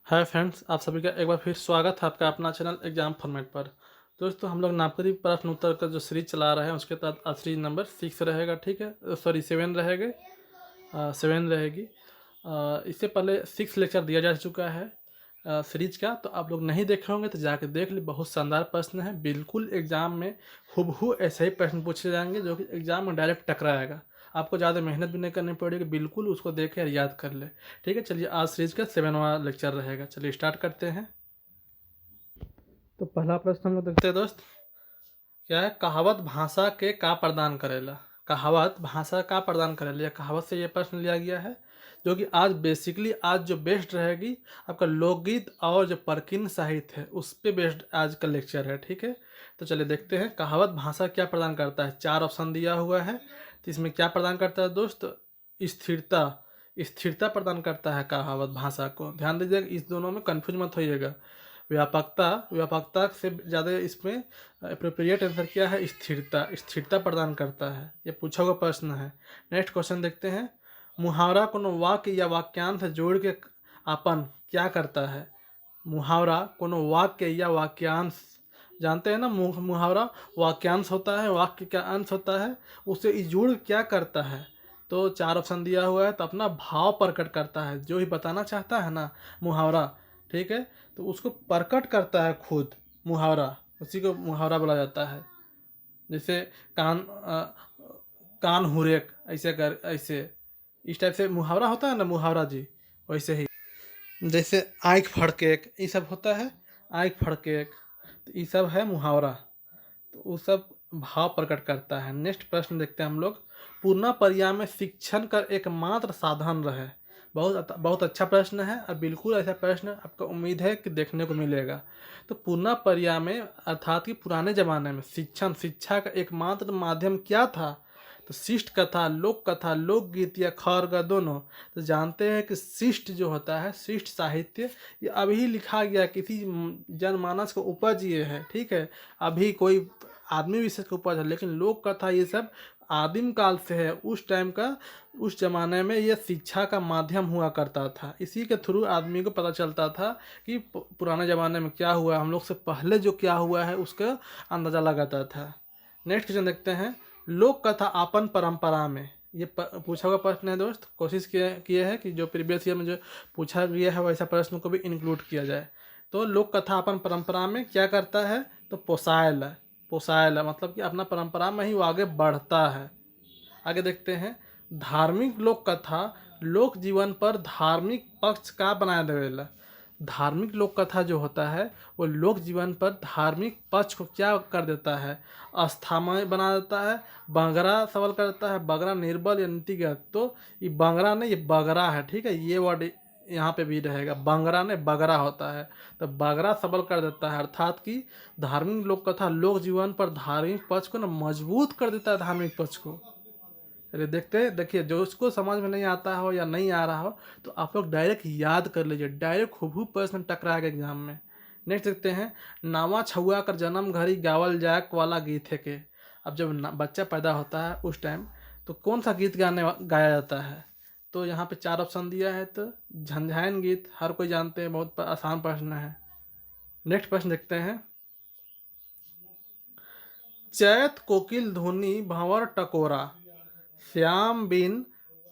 Hi friends, आप सभी का एक बार फिर स्वागत है आपका अपना चैनल एग्जाम फॉर्मेट पर। दोस्तों, हम लोग नागरिक प्रश्न उत्तर का जो सीरीज चला रहे हैं उसके तहत आज सीरीज नंबर 6 रहेगा। ठीक है, सॉरी 7 रहेगा, 7 रहेगी। इससे पहले 6 लेक्चर दिया जा चुका है सीरीज का, तो आप लोग नहीं देखे होंगे तो जाके देख ले। बहुत शानदार प्रश्न है, बिल्कुल एग्जाम में हूबहू ऐसे ही प्रश्न पूछे जाएंगे जो कि एग्जाम में डायरेक्ट टकराएगा। आपको ज़्यादा मेहनत भी नहीं करनी पड़ेगी, बिल्कुल उसको देख और याद कर ले। ठीक है, चलिए आज सीरीज का 7वां लेक्चर रहेगा। चलिए स्टार्ट करते हैं। तो पहला प्रश्न हम लोग देखते हैं दोस्त, क्या है? कहावत भाषा के का प्रदान करेला। कहावत भाषा का प्रदान करेला, यह कहावत से ये प्रश्न लिया गया है, जो कि आज बेसिकली आज जो बेस्ड रहेगी आपका लोकगीत और जो परकीन साहित्य है उस पे बेस्ड आज का लेक्चर है। ठीक है, तो चलिए देखते हैं कहावत भाषा क्या प्रदान करता है। 4 ऑप्शन दिया हुआ है, तो इसमें क्या प्रदान करता है दोस्त? स्थिरता। स्थिरता प्रदान करता है कहावत भाषा को। ध्यान दीजिएगा, इस दोनों में कन्फ्यूज मत होइएगा। व्यापकता, व्यापकता से ज़्यादा इसमें अप्रोप्रिएट आंसर क्या है? स्थिरता। स्थिरता प्रदान करता है, ये पूछा हुआ प्रश्न है। नेक्स्ट क्वेश्चन देखते हैं, मुहावरा कोनो वाक्य या वाक्यांश से जोड़ के अपन क्या करता है। मुहावरा कोनो वाक्य या वाक्यांश, जानते हैं ना, मुहावरा वाक्यांश होता है, वाक्य का अंश होता है, उससे इस जोड़ क्या करता है। तो 4 ऑप्शन दिया हुआ है, तो अपना भाव प्रकट करता है, जो ही बताना चाहता है ना मुहावरा, ठीक है, तो उसको प्रकट करता है खुद। मुहावरा, उसी को मुहावरा बोला जाता है। जैसे कान कान हुरेक, ऐसे कर, ऐसे इस टाइप से मुहावरा होता है ना, मुहावरा जी, वैसे ही। जैसे आँख फड़केक, ये सब होता है, आँख फड़केक, तो ये सब है मुहावरा। तो वो सब भाव प्रकट करता है। नेक्स्ट प्रश्न देखते हैं हम लोग, पूर्णा पर्याय में शिक्षण का एकमात्र साधन रहे। बहुत अच्छा प्रश्न है, और बिल्कुल ऐसा प्रश्न आपको उम्मीद है कि देखने को मिलेगा। तो पूर्णा पर्याय में अर्थात कि पुराने ज़माने में शिक्षा का एकमात्र माध्यम क्या था? तो शिष्ट कथा, लोक कथा, लोकगीत या खरगा दोनों। तो जानते हैं कि शिष्ट जो होता है, शिष्ट साहित्य, ये अभी लिखा गया किसी जनमानस को उपज ये है। ठीक है, अभी कोई आदमी विशेष के ऊपर है, लेकिन लोक कथा ये सब आदिम काल से है। उस टाइम का, उस जमाने में ये शिक्षा का माध्यम हुआ करता था। इसी के थ्रू आदमी को पता चलता था कि पुराने ज़माने में क्या हुआ, हम लोग से पहले जो क्या हुआ है उसका अंदाज़ा लगाता था। नेक्स्ट क्वेश्चन देखते हैं, लोक कथा आपन परंपरा में, ये पूछा हुआ प्रश्न है दोस्त। कोशिश किए है कि जो प्रीवियस ईयर में जो पूछा गया है वैसा प्रश्न को भी इंक्लूड किया जाए। तो लोक कथा अपन परंपरा में क्या करता है? तो पोसायल, पोसायल मतलब कि अपना परंपरा में ही वो आगे बढ़ता है। आगे देखते हैं, धार्मिक लोक कथा लोक जीवन पर धार्मिक पक्ष का बनाया देवेला। धार्मिक लोक कथा जो होता है वो लोक जीवन पर धार्मिक पक्ष को क्या कर देता है? अस्थामय बना देता है, बगरा सबल कर देता है, बगरा निर्बल या नीतिगत। तो ये बगरा नहीं, ये बगरा है। ठीक है, ये वर्ड यहाँ पे भी रहेगा, बंगरा ने बगरा होता है। तो बगरा सबल कर देता है, अर्थात कि धार्मिक लोक कथा लोक जीवन पर धार्मिक पक्ष को ना मजबूत कर देता है, धार्मिक पक्ष को। चलिए देखते हैं। देखिए, जो उसको समझ में नहीं आता हो या नहीं आ रहा हो तो आप लोग डायरेक्ट याद कर लीजिए, डायरेक्ट हूबहू प्रश्न टकराएगा एग्जाम में। नेक्स्ट देखते हैं, नावा छुआ कर जन्म घड़ी गावल जायक वाला गीत है के। अब जब बच्चा पैदा होता है उस टाइम तो कौन सा गीत गाया जाता है? तो यहाँ पे 4 ऑप्शन दिया है, तो झंझायन गीत हर कोई जानते हैं, बहुत आसान प्रश्न है। नेक्स्ट प्रश्न देखते हैं, चैत कोकिल धुनी भंवर टकोरा, श्याम बिन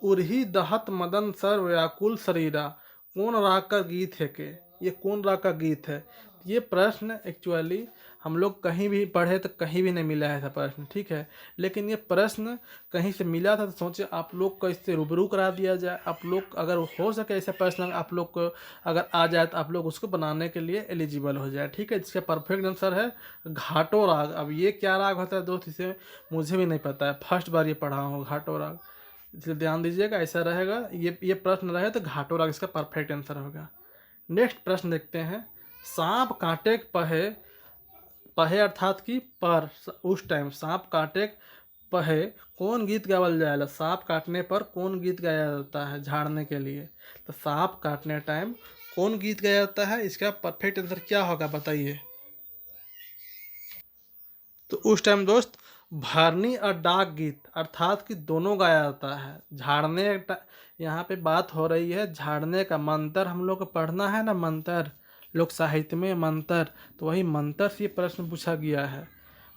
उर्ही दहत मदन सर व्याकुल शरीरा, कौन राग का गीत है के? ये कौन राग का गीत है? ये प्रश्न एक्चुअली हम लोग कहीं भी पढ़े तो कहीं भी नहीं मिला है ऐसा प्रश्न। ठीक है, लेकिन ये प्रश्न कहीं से मिला था तो सोचे आप लोग को इससे रूबरू करा दिया जाए। आप लोग अगर हो सके ऐसा प्रश्न आप लोग को अगर आ जाए तो आप लोग उसको बनाने के लिए एलिजिबल हो जाए। ठीक है, जिसका परफेक्ट आंसर है घाटो राग। अब ये क्या राग होता है दोस्त, इसे मुझे भी नहीं पता है, फर्स्ट बार ये पढ़ा हूँ, घाटो राग। इसलिए ध्यान दीजिएगा, ऐसा रहेगा, ये प्रश्न रहे तो घाटो राग इसका परफेक्ट आंसर होगा। नेक्स्ट प्रश्न देखते हैं, सांप काटे के पहे, पहे अर्थात कि पर, उस टाइम सांप काटे के पहे कौन गीत गावल जाएगा? सांप काटने पर कौन गीत गाया जाता है झाड़ने के लिए? तो सांप काटने टाइम कौन गीत गाया जाता है, इसका परफेक्ट आंसर क्या होगा बताइए? तो उस टाइम दोस्त भरनी और डाक गीत अर्थात कि दोनों गाया जाता है। यहाँ पे बात हो रही है झाड़ने का। मंत्र हम लोग को पढ़ना है ना, मंत्र लोक साहित्य में मंत्र, तो वही मंत्र से ये प्रश्न पूछा गया है।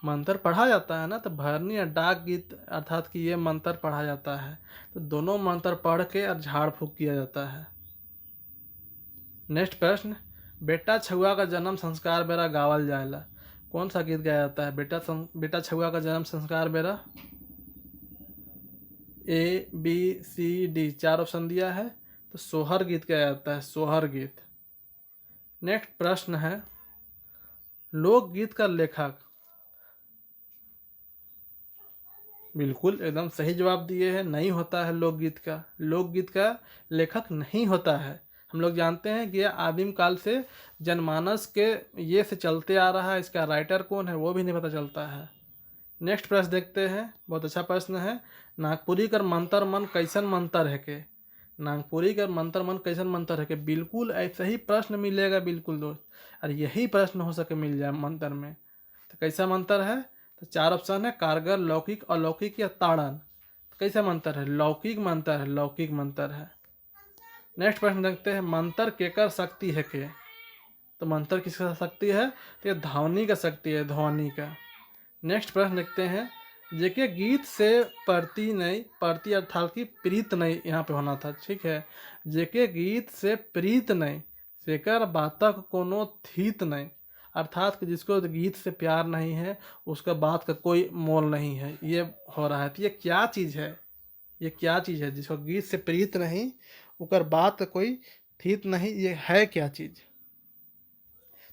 मंत्र पढ़ा जाता है ना, तो भरनी और डाक गीत अर्थात कि ये मंत्र पढ़ा जाता है। तो दोनों मंत्र पढ़ के और झाड़ फूँक किया जाता है। नेक्स्ट प्रश्न, बेटा छुआ का जन्म संस्कार बेरा गावल जाएला, कौन सा गीत गाया जाता है बेटा छुआ का जन्म संस्कार बेरा? A B C D 4 option दिया है, तो सोहर गीत गाया जाता है, सोहर गीत। नेक्स्ट प्रश्न है, लोकगीत का लेखक? बिल्कुल एकदम सही जवाब दिए हैं, नहीं होता है लोकगीत का लेखक नहीं होता है। हम लोग जानते हैं कि यह आदिम काल से जनमानस के ये से चलते आ रहा है, इसका राइटर कौन है वो भी नहीं पता चलता है। नेक्स्ट प्रश्न देखते हैं, बहुत अच्छा प्रश्न है। नागपुरी कर मंतर मन कैसन मंतर है के? नागपुरी कर मंतर मन कैसन मंतर है के? बिल्कुल ऐसा ही प्रश्न मिलेगा बिल्कुल दोस्त, और यही प्रश्न हो सके मिल जाए मंत्र में। तो कैसा मंत्र है? तो 4 ऑप्शन है, कारगर, लौकिक, अलौकिक या ताड़न। तो कैसा मंत्र है? लौकिक मंत्र है, लौकिक मंत्र है। नेक्स्ट प्रश्न देखते हैं, मंत्र केकर शक्ति है के? तो मंत्र किसका शक्ति है? तो ये ध्वनि का शक्ति है, ध्वनि का। नेक्स्ट प्रश्न देखते हैं, जेके गीत से प्रति नहीं, प्रति अर्थात की प्रीत नहीं यहाँ पे होना था, ठीक है। जेके गीत से प्रीत नहीं, सेकर बातक कोनो थीत नहीं, अर्थात कि जिसको गीत से प्यार नहीं है उसका बात का कोई मोल नहीं है, ये हो रहा है। तो ये क्या चीज़ है? ये क्या चीज़ है जिसको गीत से प्रीत नहीं, उकर बात का कोई थीत नहीं, ये है क्या चीज़?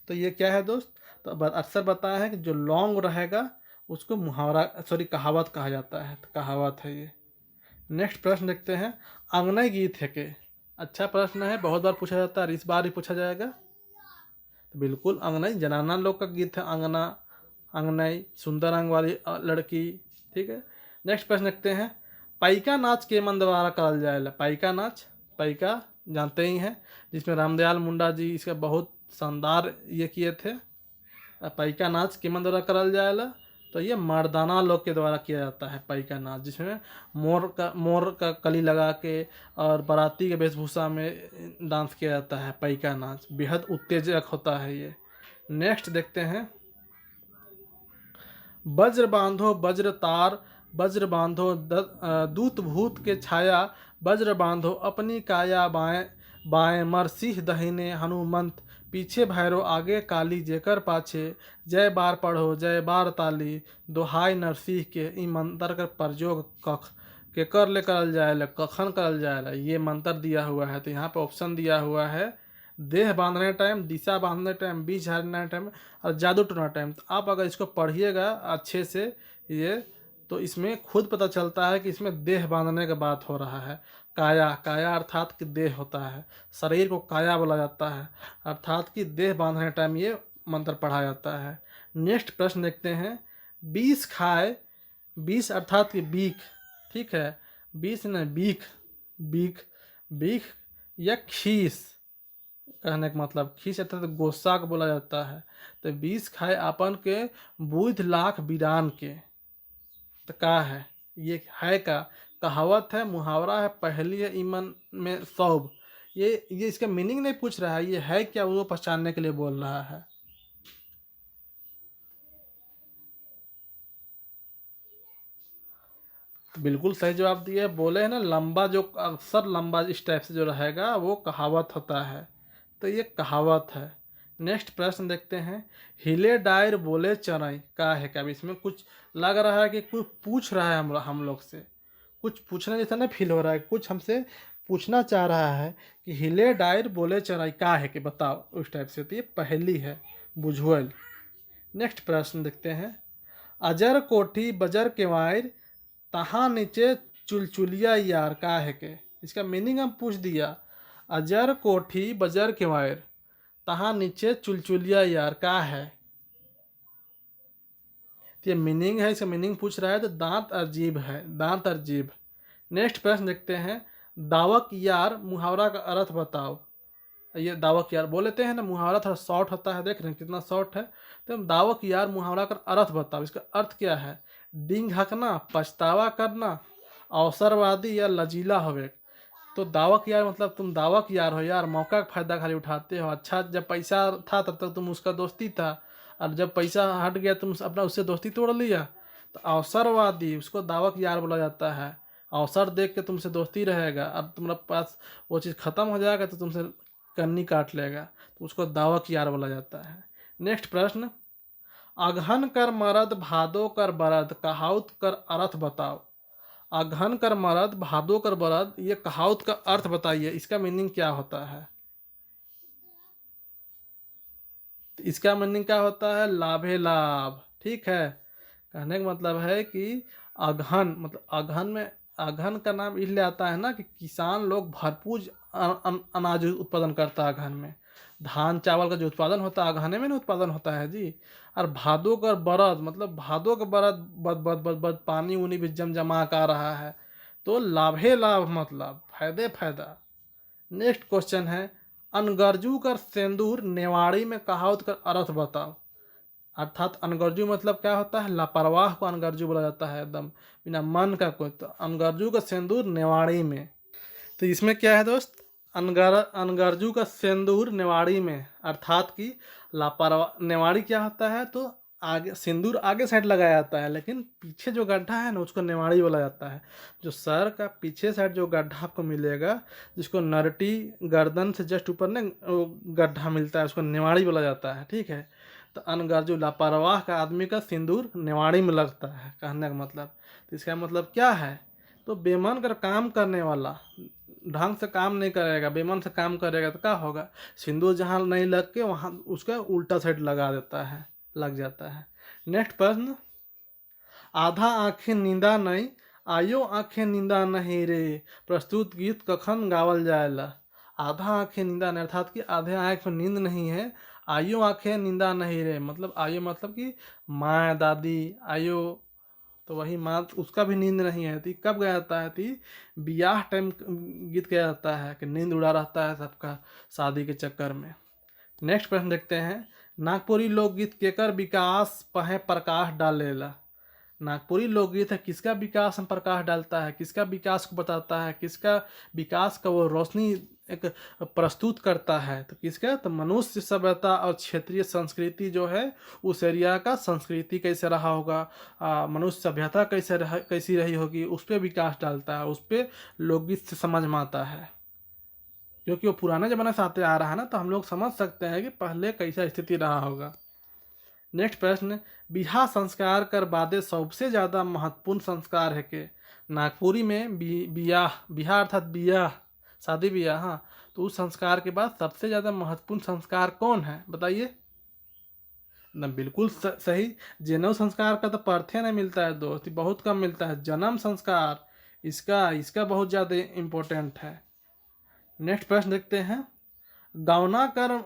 तो ये क्या है दोस्त? तो अक्सर बताया है कि जो लॉन्ग रहेगा उसको मुहावरा कहावत कहा जाता है, तो कहावत है ये। नेक्स्ट प्रश्न देखते हैं, अंगनई गीत है के? अच्छा प्रश्न है, बहुत बार पूछा जाता है, इस बार ही पूछा जाएगा। तो बिल्कुल अंगनई जनाना लोग का गीत है, अंगना, अंगनई, सुंदर अंग वाली लड़की, ठीक है। नेक्स्ट प्रश्न देखते हैं, पाइका नाच के मन द्वारा करल जाएला? पाइका नाच, पाइका जानते ही हैं, जिसमें रामदयाल मुंडा जी इसका बहुत शानदार ये किए थे। पाइका नाच के मन द्वारा करल जाएला? तो ये मर्दाना लोग के द्वारा किया जाता है पाइका नाच, जिसमें मोर का कली लगा के और बाराती के वेशभूषा में डांस किया जाता है। पाइका नाच बेहद उत्तेजक होता है ये। नेक्स्ट देखते हैं, वज्र बांधो वज्र तार, वज्र बांधो दूत भूत के छाया, वज्र बांधो अपनी काया, बाएं बाएं मर सिंह दहिने हनुमंत, पीछे भैरो आगे काली, जेकर पाछे जय बार पढ़ो जय बार ताली, दोहाई नरसिंह के। ई मंत्र का प्रयोग कख के कर ले करल जाएला, कखन करल जाएला, ये मंत्र दिया हुआ है। तो यहाँ पे ऑप्शन दिया हुआ है, देह बांधने टाइम, दिशा बांधने टाइम, बीज झाड़ने टाइम और जादू टोना टाइम। तो आप अगर इसको पढ़िएगा अच्छे से ये, तो इसमें खुद पता चलता है कि इसमें देह बांधने का बात हो रहा है। काया, काया अर्थात कि देह होता है, शरीर को काया बोला जाता है, अर्थात कि देह बांधने टाइम ये मंत्र पढ़ा जाता है। नेक्स्ट प्रश्न देखते हैं, 20 खाए, 20 अर्थात कि बीख, ठीक है, 20 न बीख, बीख, बीख या खीस, कहने का मतलब खीस अर्थात गोस्सा को बोला जाता है। तो 20 खाए अपन के बुध लाख बिरान के, तो का है ये? है का कहावत है, मुहावरा है, पहली है ईमन में सौब। ये इसका मीनिंग नहीं पूछ रहा है, ये है क्या वो पहचानने के लिए बोल रहा है। बिल्कुल सही जवाब दिया, बोले हैं ना लंबा, जो अक्सर लंबा इस टाइप से जो रहेगा वो कहावत होता है, तो ये कहावत है। नेक्स्ट प्रश्न देखते हैं, हिले डायर बोले चरई, का है क्या? इसमें कुछ लग रहा है कि कुछ पूछ रहा है हम लोग से, कुछ पूछने जैसा ना फील हो रहा है, कुछ हमसे पूछना चाह रहा है कि हिले डायर बोले चरई का है कि बताओ, उस टाइप से। तो ये पहली है, बुझुअल। नेक्स्ट प्रश्न देखते हैं, अजर कोठी बजर केवायर, तहाँ नीचे चुलचुलिया यार, का है के? इसका मीनिंग हम पूछ दिया, अजर कोठी बजर केवायर, तहाँ नीचे चुलचुलिया यार, का है? तो ये मीनिंग है, इसका मीनिंग पूछ रहा है, तो दांत और जीभ है, दांत और जीभ। नेक्स्ट प्रश्न देखते हैं, दावक यार मुहावरा का अर्थ बताओ। ये दावक यार बोल लेते हैं ना, मुहावरा थोड़ा शॉर्ट होता है, देख रहे हैं कितना शॉर्ट है। तो हम दावक यार मुहावरा का अर्थ बताओ, इसका अर्थ क्या है? डींग हकना, पछतावा करना, अवसरवादी या लचीला होवे। तो दावक यार मतलब तुम दावक यार हो यार, मौका का फायदा खाली उठाते हो। अच्छा जब पैसा था तब तक तुम उसका दोस्ती था, और जब पैसा हट गया तुम अपना उससे दोस्ती तोड़ लिया। तो अवसरवादी उसको दावक यार बोला जाता है। अवसर देख के तुमसे दोस्ती रहेगा, अब तुम्हारे पास वो चीज़ खत्म हो जाएगा तो तुमसे कन्नी काट लेगा, तो उसको दावक यार बोला जाता है। नेक्स्ट प्रश्न, अगहन कर मरद भादो कर बरद, कहाउत कर अर्थ बताओ। अगहन कर मरद भादो कर बरद, ये कहावत का अर्थ बताइए, इसका मीनिंग क्या होता है। तो इसका मीनिंग क्या होता है, लाभे लाभ। ठीक है, कहने का मतलब है कि अगहन मतलब अगहन में, अगहन का नाम इसलिए आता है ना कि किसान लोग भरपूर अनाज उत्पादन करता है अगहन में। धान चावल का जो उत्पादन होता है अगहने में ना उत्पादन होता है जी। और भादो का बरद मतलब भादो का बरद बद बद बद बद पानी उनी भी जमा का रहा है, तो लाभे लाभ मतलब फायदे फायदा। नेक्स्ट क्वेश्चन है, अनगरजू कर सेंदूर नेवाड़ी में कहावत कर अर्थ बताओ। अर्थात अनगरजू मतलब क्या होता है, लापरवाह को अनगरजू बोला जाता है, एकदम बिना मन का कोई। तो अनगरजू का सिंदूर नेवाड़ी में, तो इसमें क्या है दोस्त, अनगरजू का सिंदूर नेवाड़ी में, अर्थात कि लापरवाह। नेवाड़ी क्या होता है, तो आगे सिंदूर आगे साइड लगाया जाता है, लेकिन पीछे जो गड्ढा है ना उसको नेवाड़ी बोला जाता है। जो सर का पीछे साइड जो गड्ढा आपको मिलेगा, जिसको नरटी गर्दन से जस्ट ऊपर ना वो गड्ढा मिलता है, उसको नेवाड़ी बोला जाता है। ठीक है, तो अनगरजू लापरवाह का आदमी का सिंदूर नेवाड़ी में लगता है, कहने का मतलब। तो इसका मतलब क्या है, तो बेमन कर काम करने वाला ढंग से काम नहीं करेगा, बेमन से काम करेगा तो क्या होगा, सिंदूर जहाँ नहीं लग के वहाँ उसका उल्टा साइड लगा देता है, लग जाता है। नेक्स्ट प्रश्न, आधा आंखें नींदा नहीं, आयो आंखें नींदा नहीं रे, प्रस्तुत गीत कखन गावल जाएला। आधा आंखें नींदा नहीं अर्थात कि आधे आंख में नींद नहीं है, आयो आंखें नींदा नहीं रे मतलब आयो मतलब कि माँ दादी आयो, तो वही माँ उसका भी नींद नहीं है। तो कब गाया जाता है, तो बियाह टाइम गीत गाया जाता है कि नींद उड़ा रहता है सबका शादी के चक्कर में। नेक्स्ट प्रश्न देखते हैं, नागपुरी लोकगीत केकर विकास पहे प्रकाश डालेला। नागपुरी लोकगीत है किसका विकास में प्रकाश डालता है, किसका विकास को बताता है, किसका विकास का वो रोशनी एक प्रस्तुत करता है। तो किसका, तो मनुष्य सभ्यता और क्षेत्रीय संस्कृति जो है उस एरिया का संस्कृति कैसे रहा होगा, मनुष्य सभ्यता कैसी रही होगी, उस पर विकास डालता है, उस पर लोकगीत से समझ में आता है। क्योंकि वो पुराने ज़माने से आते आ रहा है ना, तो हम लोग समझ सकते हैं कि पहले कैसा स्थिति रहा होगा। नेक्स्ट प्रश्न, बिहा संस्कार कर बादे सबसे ज़्यादा महत्वपूर्ण संस्कार है के। नागपुरी में बियाह, बिहा अर्थात बियाह, शादी बियाह, हाँ, तो उस संस्कार के बाद सबसे ज़्यादा महत्वपूर्ण संस्कार कौन है बताइए। ना बिल्कुल सही, जनेऊ संस्कार का तो पार्थ्य नहीं मिलता है दोस्त, बहुत कम मिलता है। जन्म संस्कार इसका इसका बहुत ज़्यादा इम्पोर्टेंट है। नेक्स्ट प्रश्न देखते हैं, गावना कर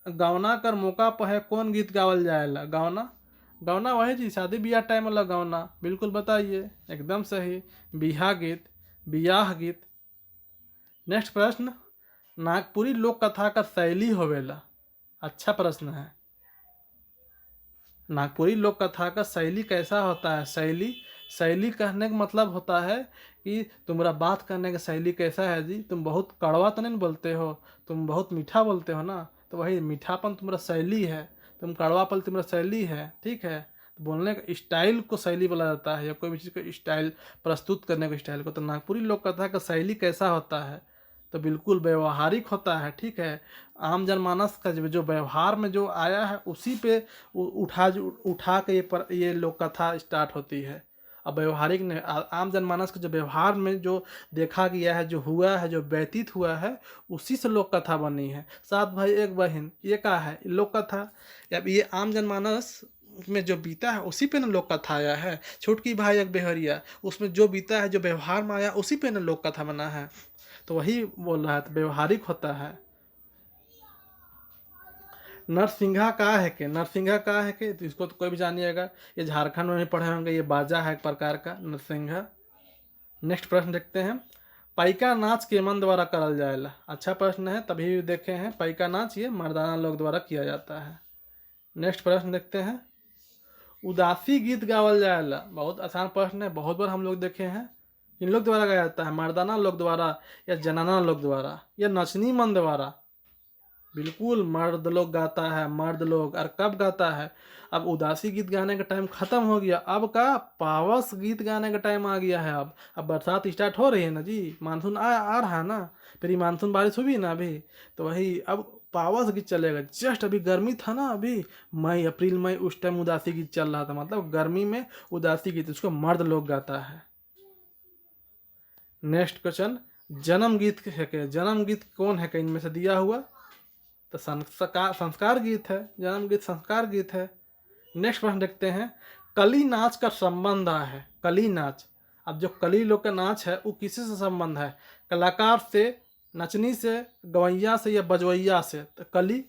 गावना कर मौका पर है कौन गीत गावल जाएला। गावना, गावना वही जी शादी ब्याह टाइम वाला गावना, बिल्कुल बताइए, एकदम सही, बिहा गीत, बियाह गीत। नेक्स्ट प्रश्न, नागपुरी लोक कथा का शैली होवेला। अच्छा प्रश्न है, नागपुरी लोक कथा का शैली कैसा होता है। शैली, शैली कहने का मतलब होता है कि तुम्हारा बात करने का शैली कैसा है जी, तुम बहुत कड़वा तो नहीं बोलते हो, तुम बहुत मीठा बोलते हो ना, तो वही मीठापन तुम्हारा शैली है, तुम कड़वापन तुम्हारा शैली है। ठीक है, तो बोलने का स्टाइल को शैली बोला जाता है, या कोई भी चीज़ को स्टाइल प्रस्तुत करने के स्टाइल को। तो नागपुरी लोक कथा का शैली कैसा होता है, तो बिल्कुल व्यवहारिक होता है। ठीक है, आम जनमानस का जो व्यवहार में जो आया है उसी पे उठा के ये लोक कथा स्टार्ट होती है। अब व्यवहारिक ने आम जनमानस के जो व्यवहार में जो देखा गया है, जो हुआ है, जो व्यतीत हुआ है, उसी से लोक कथा बनी है। सात भाई एक बहन, ये क्या है, लोक कथा। अब ये आम जनमानस में जो बीता है उसी पे ना लोक कथा आया है। छोटकी भाई एक बेहरिया, उसमें जो बीता है, जो व्यवहार में आया, उसी पे ना लोक कथा बना है। तो वही बोल रहा है, तो व्यवहारिक होता है। नरसिंघा का है के, नरसिंघा का है के, तो इसको तो कोई भी जानिएगा, ये झारखंड में भी पढ़े होंगे, ये बाजा है एक प्रकार का नरसिंघा। नेक्स्ट प्रश्न देखते हैं, पाइका नाच के मन द्वारा करल जाएला। अच्छा प्रश्न है, तभी देखे हैं, पाइका नाच ये मर्दाना लोग द्वारा किया जाता है। नेक्स्ट प्रश्न देखते हैं, उदासी गीत गावल जाएला। बहुत आसान प्रश्न है, बहुत बार हम लोग देखे हैं। इन लोग द्वारा गाया जाता है, मर्दाना लोग द्वारा या जनाना लोग द्वारा या नचनी मन द्वारा। बिल्कुल मर्द लोग गाता है, मर्द लोग। और कब गाता है? अब उदासी गीत गाने का टाइम खत्म हो गया, अब का पावस गीत गाने का टाइम आ गया है। अब बरसात स्टार्ट हो रही है ना जी, मानसून आ रहा है ना, फिर मानसून बारिश हुई ना अभी, तो वही अब पावस गीत चलेगा। जस्ट अभी गर्मी था ना, अभी मई अप्रैल मई, उस टाइम उदासी गीत चल रहा था, मतलब गर्मी में उदासी गीत, उसको मर्द लोग गाता है। नेक्स्ट क्वेश्चन, जन्म गीत है क्या? जन्म गीत कौन है क्या इनमें से दिया हुआ? तो संस्कार गीत है, जन्म गीत संस्कार गीत है। नेक्स्ट प्रश्न देखते हैं, कली नाच का संबंध है। कली नाच, अब जो कली लोग का नाच है वो किसी से संबंध है? कलाकार से, नचनी से, गवैया से या बजवैया से? तो कली,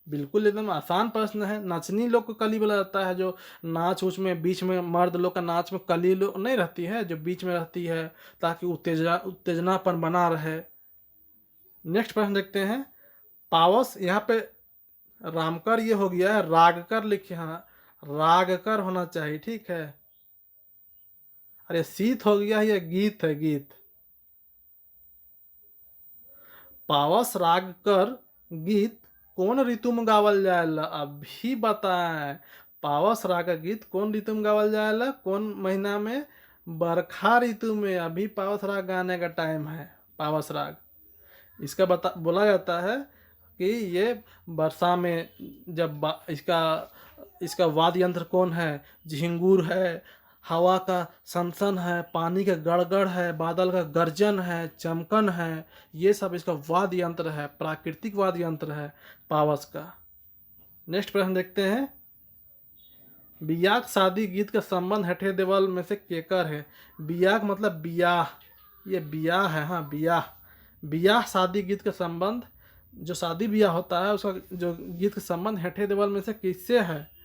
बिल्कुल एकदम आसान प्रश्न है। नचनी लोग को कली बोला जाता है, जो नाच उच में बीच में मर्द लोग का नाच में कली लोग नहीं रहती है, जो बीच में रहती है ताकि उत्तेजनापन बना रहे। नेक्स्ट प्रश्न देखते हैं, पावस, यहाँ पे रामकर ये हो गया है, रागकर लिखे हैं, रागकर होना चाहिए, ठीक है। अरे शीत हो गया है, ये गीत है, गीत। पावस रागकर गीत कौन ऋतु में गावल जाएला? अभी बताएं। पावस राग का गीत कौन ऋतु में गावल जाएला? कौन महीना में? बरखा ऋतु में। अभी पावस राग गाने का टाइम है, पावस राग। इसका बोला जाता है कि ये वर्षा में जब इसका इसका वाद्य यंत्र कौन है? झिंगुर है, हवा का सनसन है, पानी का गड़गड़ है, बादल का गर्जन है, चमकन है, ये सब इसका वाद्य यंत्र है, प्राकृतिक वाद्य यंत्र है पावस का। नेक्स्ट प्रश्न देखते हैं, बियाक शादी गीत का संबंध हठे देवल में से केकर है? बियाक मतलब बियाह, ये बियाह है, हाँ बियाह। बियाह शादी गीत का संबंध, जो शादी ब्याह होता है उसका जो गीत का संबंध हेठे देवल में से किससे है?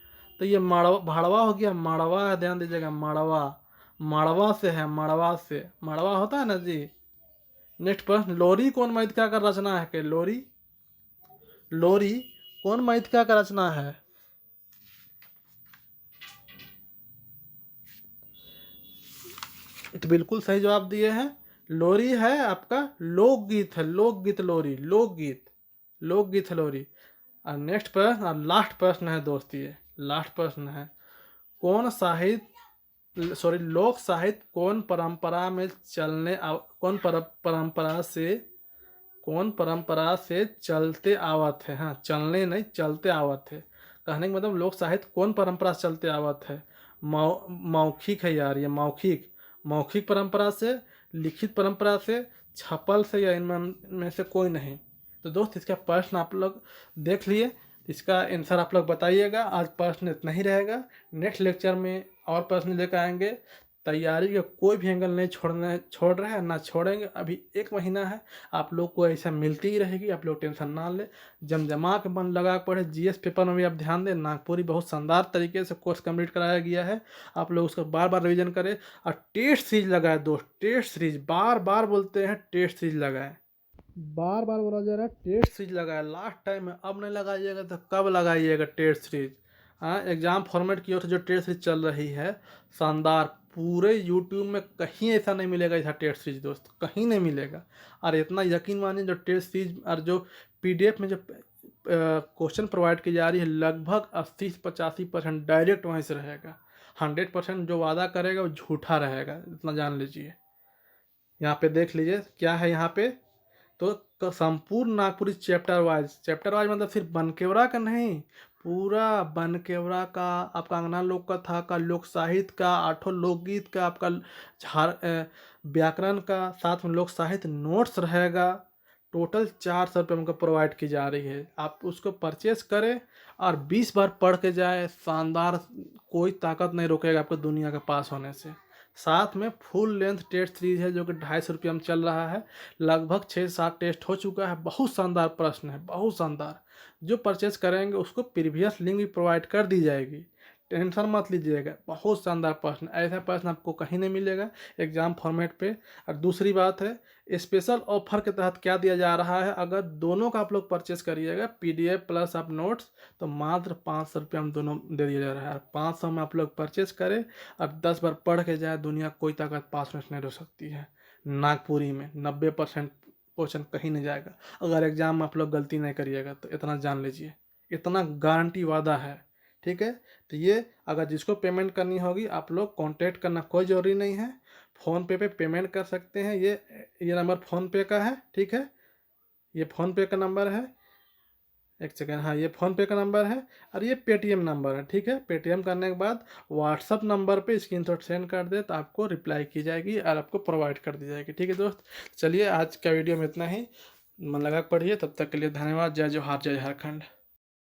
तो ये भाड़वा हो गया, माड़वा है, ध्यान दीजिएगा, माड़वा, माड़वा से है, माड़वा से, माड़वा होता है ना जी। नेक्स्ट प्रश्न, लोरी कौन मृतिका का रचना है? के लोरी, लोरी कौन मृतिका का रचना है? तो बिल्कुल सही जवाब दिए हैं, लोरी है आपका लोकगीत है, लोकगीत लोरी, लोकगीत, लोकगीत है लोरी। और नेक्स्ट प्रश्न और लास्ट प्रश्न है दोस्त, ये लास्ट प्रश्न है, कौन साहित्य लोक साहित्य कौन परंपरा में कौन परंपरा से चलते आवत है? हाँ, चलने नहीं, चलते आवत है। कहने का मतलब लोक साहित्य कौन परंपरा से चलते आवत है? मौखिक है यार, ये मौखिक, मौखिक परंपरा से, लिखित परंपरा से, छपल से, या इनमें में से कोई नहीं। तो दोस्त इसका प्रश्न आप लोग देख लिए, इसका आंसर आप लोग बताइएगा। आज प्रश्न इतना ही रहेगा, नेक्स्ट लेक्चर में और प्रश्न लेकर आएंगे। तैयारी का कोई भी एंगल नहीं छोड़ रहे हैं, ना छोड़ेंगे। अभी 1 महीना है, आप लोग को ऐसा मिलती ही रहेगी, आप लोग टेंशन ना ले, जमजमा के मन लगा पढ़े। जीएस पेपर में भी आप ध्यान दें, नागपुरी बहुत शानदार तरीके से कोर्स कंप्लीट कराया गया है, आप लोग उसका बार बार रिविजन करें। और टेस्ट सीरीज लगाए दोस्त, टेस्ट सीरीज, बार बार बोलते हैं टेस्ट सीरीज लगाए, बार बार बोला जा रहा है टेस्ट सीरीज लगाए, लास्ट टाइम है, अब नहीं लगाइएगा तो कब लगाइएगा टेस्ट सीरीज? हाँ, एग्जाम फॉर्मेट की ओर से जो टेस्ट सीरीज चल रही है शानदार, पूरे यूट्यूब में कहीं ऐसा नहीं मिलेगा ऐसा टेस्ट सीरीज दोस्त, कहीं नहीं मिलेगा। और इतना यकीन मानिए, जो टेस्ट सीरीज और जो पीडीएफ में जो क्वेश्चन प्रोवाइड की जा रही है, लगभग 80 से 85% डायरेक्ट वहीं से रहेगा। 100% जो वादा करेगा वो झूठा रहेगा, इतना जान लीजिए। यहाँ पे देख लीजिए क्या है यहाँ पे, तो संपूर्ण नागपुरी चैप्टर वाइज मतलब सिर्फ बनकेवरा का नहीं, पूरा बनकेवरा का, आपका अंगना लोक कथा का, लोक साहित्य का, 8 लोकगीत का, आपका व्याकरण का, साथ में लोक साहित्य नोट्स रहेगा। टोटल 400 रुपये हमको प्रोवाइड की जा रही है, आप उसको परचेस करें और 20 बार पढ़ के जाए, शानदार, कोई ताकत नहीं रोकेगा आपको दुनिया का पास होने से। साथ में फुल लेंथ टेस्ट सीरीज है जो कि 250 रुपये में चल रहा है, लगभग 6-7 टेस्ट हो चुका है, बहुत शानदार प्रश्न है, बहुत शानदार। जो परचेस करेंगे उसको प्रीवियस लिंक भी प्रोवाइड कर दी जाएगी, टेंशन मत लीजिएगा, बहुत शानदार प्रश्न, ऐसा प्रश्न आपको कहीं नहीं मिलेगा एग्जाम फॉर्मेट पे। और दूसरी बात है, स्पेशल ऑफर के तहत क्या दिया जा रहा है, अगर दोनों का आप लोग परचेस करिएगा PDF प्लस आप नोट्स, तो मात्र 500 रुपये हम दोनों दे दिया जा रहा है। 500 में आप लोग परचेस करें और 10 बार पढ़ के जाए, दुनिया कोई ताकत पास में नहीं हो सकती है। नागपुरी में 90% क्वेश्चन कहीं नहीं जाएगा। अगर एग्जाम में आप लोग गलती नहीं करिएगा तो इतना जान लीजिए, इतना गारंटी वादा है, ठीक है। तो ये अगर जिसको पेमेंट करनी होगी आप लोग कांटेक्ट करना कोई ज़रूरी नहीं है, फ़ोन पे पेमेंट कर सकते हैं। ये नंबर फ़ोन पे का है, ठीक है, ये फ़ोन पे का नंबर है। एक सेकेंड, हाँ ये फ़ोन पे का नंबर है और ये पेटीएम नंबर है, ठीक है। पेटीएम करने के बाद व्हाट्सअप नंबर पे स्क्रीनशॉट सेंड कर दे तो आपको रिप्लाई की जाएगी और आपको प्रोवाइड कर दी जाएगी, ठीक है दोस्त। चलिए आज का वीडियो में इतना ही, मन लगा के पढ़िए, तब तक के लिए धन्यवाद। जय जोहार, जय झारखंड।